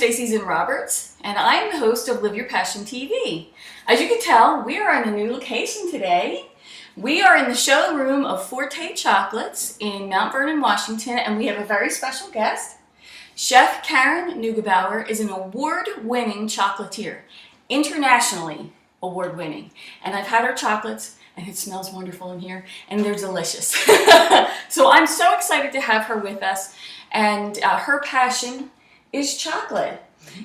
Stacie Zinn Roberts, and I'm the host of Live Your Passion TV. As you can tell, we are in a new location today. We are in the showroom of Forte Chocolates in Mount Vernon, Washington, and we have a very special guest. Chef Karen Neugebauer is an award-winning chocolatier, internationally award-winning. And I've had her chocolates, and it smells wonderful in here, and they're delicious. So I'm so excited to have her with us, and her passion is chocolate.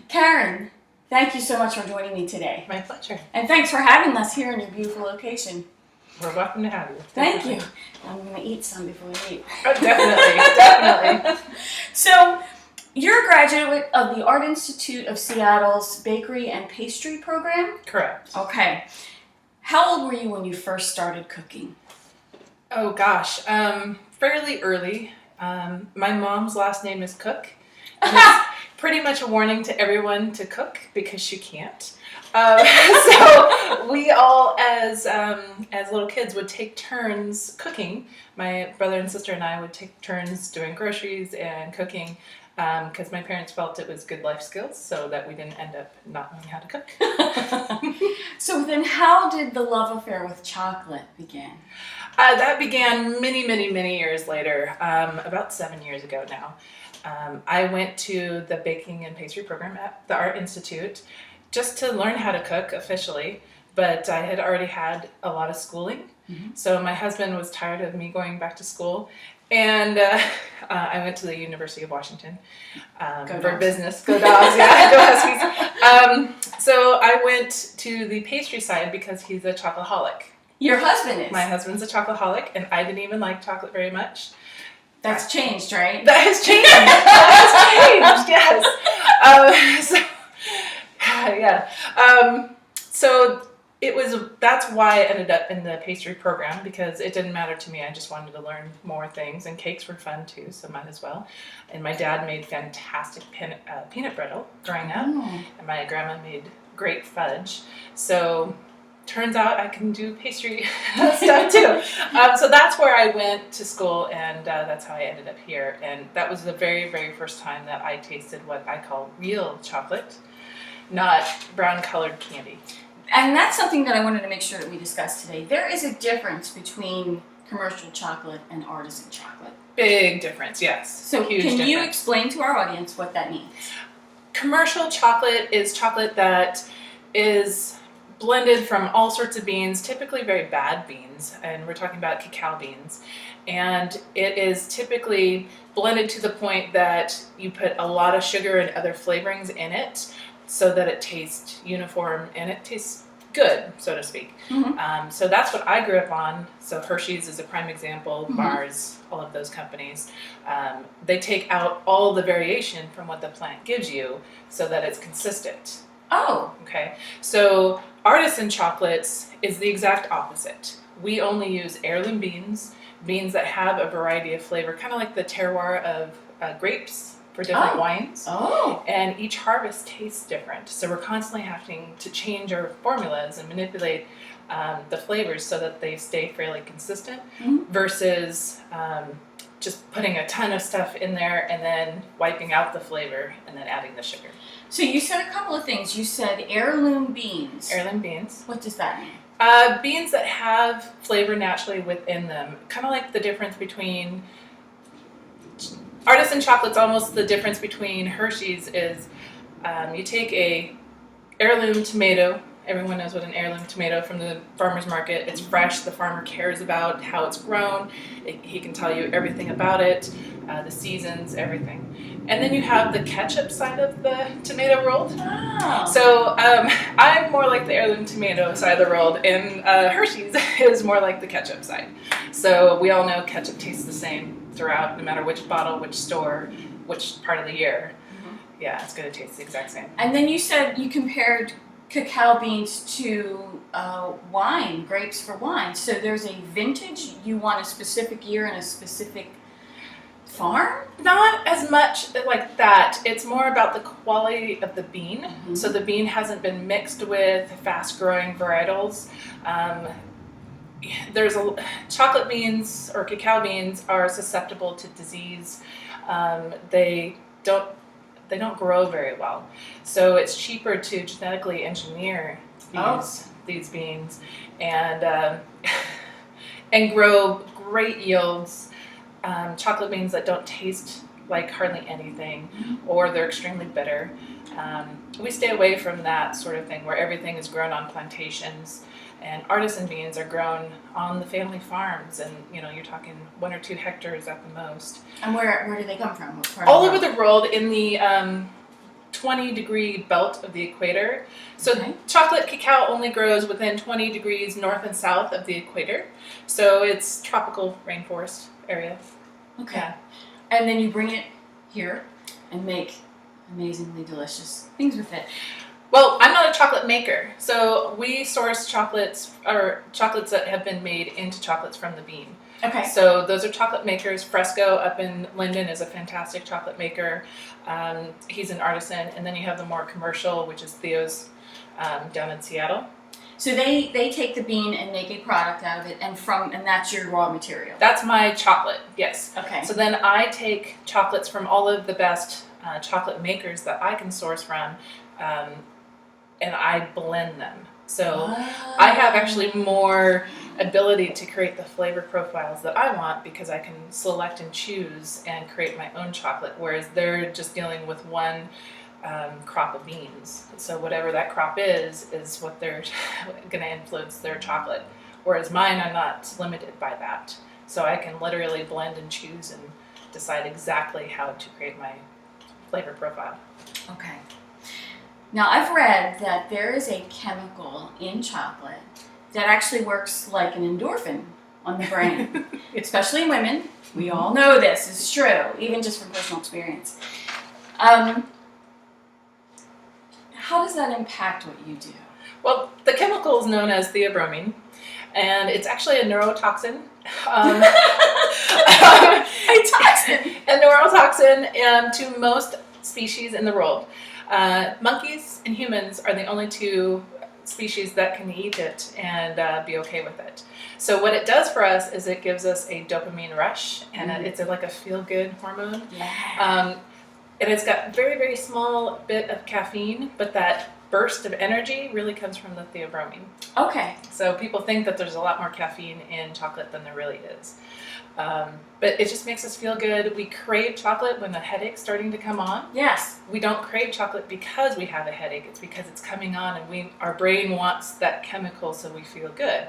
Karen, thank you so much for joining me today. My pleasure. And thanks for having us here in your beautiful location. We're welcome to have you. Thank you. I'm going to eat some before we leave. Oh, definitely. So, you're a graduate of the Art Institute of Seattle's Bakery and Pastry program? Correct. Okay. How old were you when you first started cooking? Oh gosh, fairly early. My mom's last name is Cook. And it's pretty much a warning to everyone to cook because she can't. So we all, as little kids, would take turns cooking. My brother and sister and I would take turns doing groceries and cooking because my parents felt it was good life skills so that we didn't end up not knowing how to cook. So then how did the love affair with chocolate begin? That began many years later, about 7 years ago now. I went to the baking and pastry program at the Art Institute just to learn how to cook officially, but I had already had a lot of schooling. Mm-hmm. So my husband was tired of me going back to school, and I went to the University of Washington for business. Go Dogs, yeah, go Huskies. So I went to the pastry side because he's a chocoholic. Your husband is? My husband's a chocoholic, and I didn't even like chocolate very much. That's changed, right? That has changed. So it was. That's why I ended up in the pastry program because it didn't matter to me. I just wanted to learn more things, and cakes were fun too, so might as well. And my dad made fantastic peanut brittle growing up, and my grandma made great fudge. So turns out I can do pastry stuff too. So that's where I went to school, and that's how I ended up here. And that was the very first time that I tasted what I call real chocolate, not brown-colored candy. And that's something that I wanted to make sure that we discuss today. There is a difference between commercial chocolate and artisan chocolate. Big difference, yes. So Huge can you difference. explain to our audience what that means? Commercial chocolate is chocolate that is blended from all sorts of beans, typically very bad beans, and we're talking about cacao beans. And it is typically blended to the point that you put a lot of sugar and other flavorings in it so that it tastes uniform and it tastes good, so to speak. Mm-hmm. So that's what I grew up on. So Hershey's is a prime example, mm-hmm. Mars, all of those companies. They take out all the variation from what the plant gives you so that it's consistent. Oh. Okay. So artisan chocolates is the exact opposite. We only use heirloom beans that have a variety of flavor, kind of like the terroir of grapes for different wines. Oh. And each harvest tastes different. So we're constantly having to change our formulas and manipulate the flavors so that they stay fairly consistent, mm-hmm. versus just putting a ton of stuff in there and then wiping out the flavor and then adding the sugar. So you said a couple of things. You said heirloom beans. Heirloom beans. What does that mean? Beans that have flavor naturally within them. Kind of like the difference between artisan chocolate's almost the difference between Hershey's is you take a heirloom tomato. Everyone knows what an heirloom tomato from the farmer's market. It's fresh. The farmer cares about how it's grown. He can tell you everything about it, the seasons, everything. And then you have the ketchup side of the tomato world. Oh. So I'm more like the heirloom tomato side of the world, and Hershey's is more like the ketchup side. So we all know ketchup tastes the same throughout, no matter which bottle, which store, which part of the year. Mm-hmm. Yeah, it's going to taste the exact same. And then you said you compared cacao beans to wine, grapes for wine. So there's a vintage, you want a specific year and a specific farm? Not as much like that. It's more about the quality of the bean. Mm-hmm. So the bean hasn't been mixed with fast-growing varietals. Chocolate beans or cacao beans are susceptible to disease. They don't they don't grow very well. So it's cheaper to genetically engineer these beans and and grow great yields. Chocolate beans that don't taste like hardly anything, or they're extremely bitter. We stay away from that sort of thing where everything is grown on plantations, and artisan beans are grown on the family farms, and you're talking 1 or 2 hectares at the most. And where do they come from? What part All of over the world in the 20-degree belt of the equator. So chocolate cacao only grows within 20 degrees north and south of the equator. So it's tropical rainforest area. Okay. Yeah. And then you bring it here and make amazingly delicious things with it. Well, I'm not a chocolate maker, so we source chocolates that have been made into chocolates from the bean. Okay. So those are chocolate makers. Fresco up in Linden is a fantastic chocolate maker. He's an artisan, and then you have the more commercial, which is Theo's down in Seattle. So they take the bean and make a product out of it, and that's your raw material. That's my chocolate, yes. Okay. So then I take chocolates from all of the best chocolate makers that I can source from, and I blend them. So I have actually more ability to create the flavor profiles that I want because I can select and choose and create my own chocolate, whereas they're just dealing with one crop of beans. So whatever that crop is what they're going to influence their chocolate. Whereas mine, I'm not limited by that. So I can literally blend and choose and decide exactly how to create my flavor profile. Okay. Now, I've read that there is a chemical in chocolate that actually works like an endorphin on the brain, especially in women. We all know this is true, even just from personal experience. How does that impact what you do? Well, the chemical is known as theobromine, and it's actually a neurotoxin. A neurotoxin to most species in the world. Monkeys and humans are the only 2 species that can eat it and be okay with it. So what it does for us is it gives us a dopamine rush, and it's like a feel-good hormone. Yeah. And it's got very, very small bit of caffeine, but that burst of energy really comes from the theobromine. Okay. So people think that there's a lot more caffeine in chocolate than there really is. But it just makes us feel good. We crave chocolate when the headache's starting to come on. Yes. We don't crave chocolate because we have a headache. It's because it's coming on, and our brain wants that chemical so we feel good.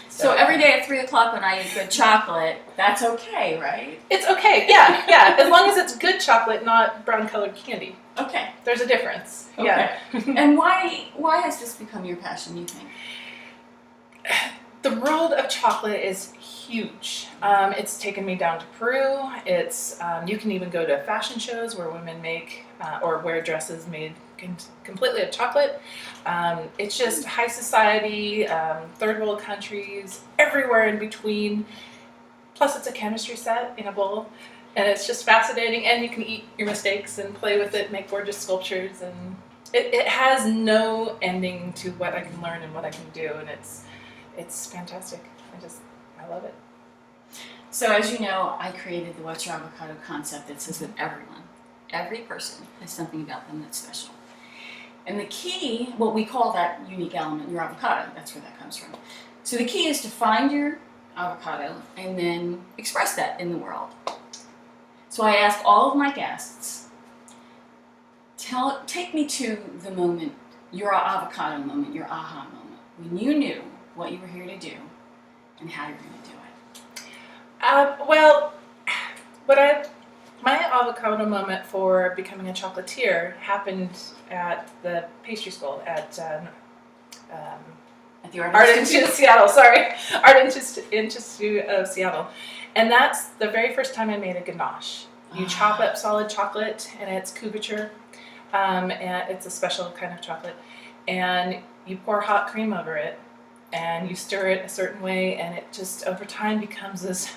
So every day at 3 o'clock when I eat good chocolate, that's okay, right? It's okay, yeah. As long as it's good chocolate, not brown-colored candy. Okay. There's a difference. Okay. Yeah. And why has this become your passion, you think? The world of chocolate is huge. It's taken me down to Peru. It's you can even go to fashion shows where women make or wear dresses made completely of chocolate. It's just high society, third world countries, everywhere in between. Plus it's a chemistry set in a bowl, and it's just fascinating, and you can eat your mistakes and play with it, make gorgeous sculptures, and it has no ending to what I can learn and what I can do, and it's fantastic. I love it. So as you know, I created the What's Your Avocado concept that says that every person has something about them that's special. And the key, what we call that unique element, your avocado, that's where that comes from. So the key is to find your avocado and then express that in the world. So I ask all of my guests, take me to the moment, your avocado moment, your aha moment, when you knew what you were here to do and how you're going to do it. My avocado moment for becoming a chocolatier happened at the pastry school at At the Art Institute of Seattle. Art Institute of Seattle, and that's the very first time I made a ganache. You chop up solid chocolate, and it's couverture, and it's a special kind of chocolate, and you pour hot cream over it, and you stir it a certain way, and it just over time becomes this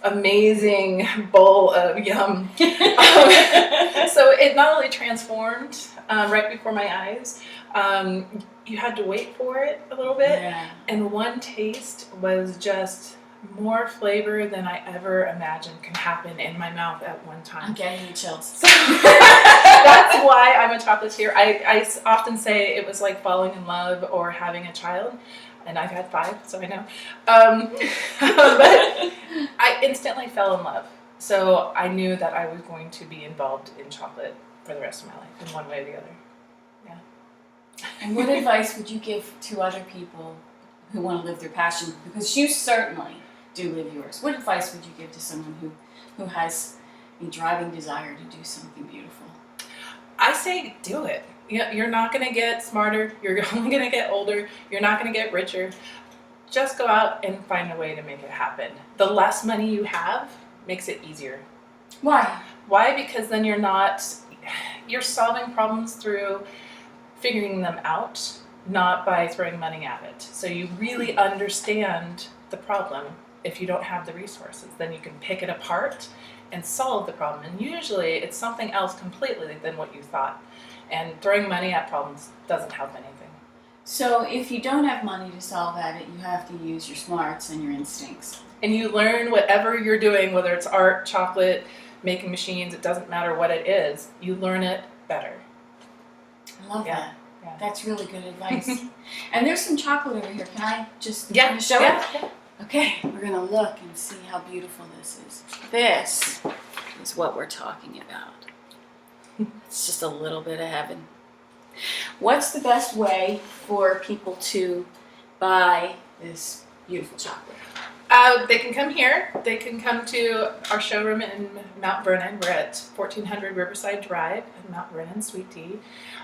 amazing bowl of yum. So it not only transformed right before my eyes, you had to wait for it a little bit, and one taste was just more flavor than I ever imagined can happen in my mouth at one time. I'm getting the chills. That that's why I'm a chocolatier. I often say it was like falling in love or having a child. And I've had 5, so I know. But I instantly fell in love. So I knew that I was going to be involved in chocolate for the rest of my life in one way or the other. Yeah. And what advice would you give to other people who want to live their passion? Because you certainly do live yours. What advice would you give to someone who has a driving desire to do something beautiful? I say do it. You're not going to get smarter. You're only going to get older. You're not going to get richer. Just go out and find a way to make it happen. The less money you have makes it easier. Why? Why? Because then you're solving problems through figuring them out, not by throwing money at it. So you really understand the problem. If you don't have the resources, then you can pick it apart and solve the problem. And usually it's something else completely than what you thought. And throwing money at problems doesn't help anything. So if you don't have money to solve at it, you have to use your smarts and your instincts. And you learn whatever you're doing, whether it's art, chocolate, making machines, it doesn't matter what it is, you learn it better. I love that. Yeah. That's really good advice. And there's some chocolate over here. Can I just show it? Yeah. Okay, we're going to look and see how beautiful this is. This is what we're talking about. It's just a little bit of heaven. What's the best way for people to buy this beautiful chocolate? They can come here. They can come to our showroom in Mount Vernon. We're at 1400 Riverside Drive in Mount Vernon, Sweet Tea.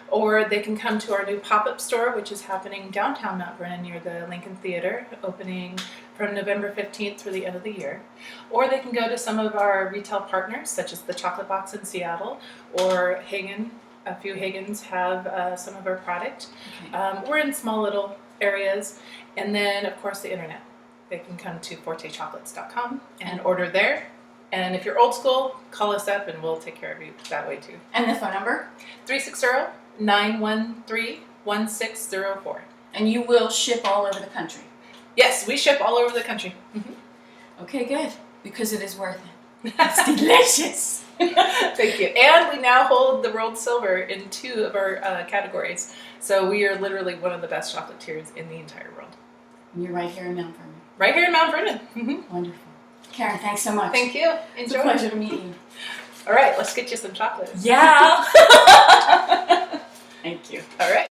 Or they can come to our new pop-up store, which is happening downtown Mount Vernon near the Lincoln Theater, opening from November 15th through the end of the year. Or they can go to some of our retail partners, such as the Chocolate Box in Seattle, or Hagen. A few Hagens have some of our product. Okay. We're in small little areas. And then, of course, the internet. They can come to fortechocolates.com and order there. And if you're old school, call us up and we'll take care of you that way too. And the phone number? 360-913-1604. And you will ship all over the country? Yes, we ship all over the country. Mm-hmm. Okay, good. Because it is worth it. It's delicious. Thank you. And we now hold the world silver in 2 of our categories. So we are literally one of the best chocolatiers in the entire world. And you're right here in Mount Vernon. Right here in Mount Vernon. Mm-hmm. Wonderful. Karen, thanks so much. Thank you. It's Enjoy. a pleasure to meet you. All right, let's get you some chocolate. Yeah. Thank you. All right.